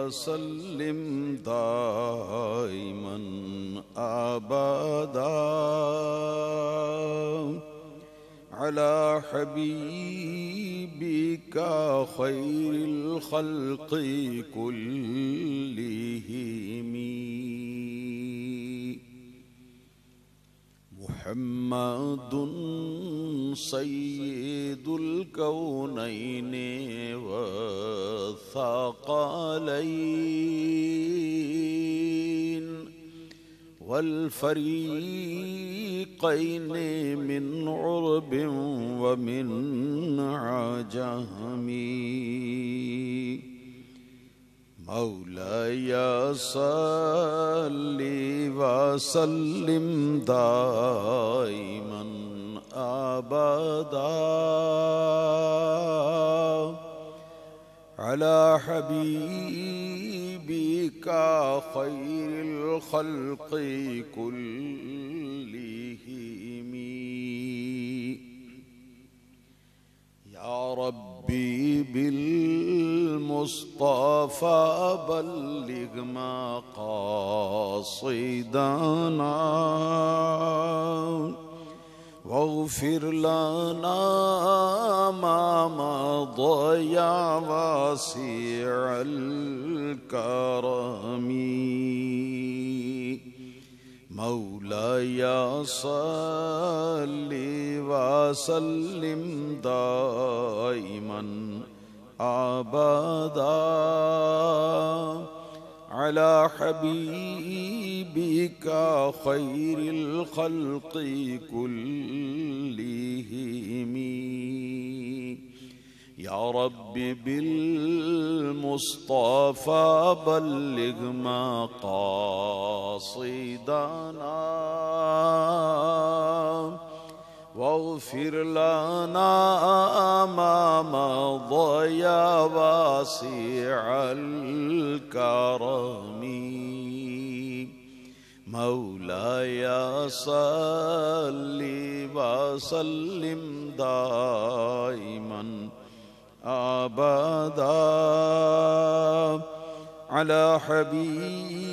وسلم دائما أبدا على حبيبك خير الخلق كلهم محمد سيد الكونين والثقلين والفريقين من عرب ومن عجم مولاي صل وسلم دائما أبدا على حبيبك خير الخلق كلهم يا ربي بالمصطفى بلغ مقاصدنا واغفر لنا ما مضى يا واسع الكرم مولاي صل وسلم دائما أبدا على حبيبك خير الخلق كلهم يا رب بالمصطفى بلغ مقاصدنا واغفر لنا ما مضى يا واسع الكرم مولاي صل وسلم دائما أبدا على حبيب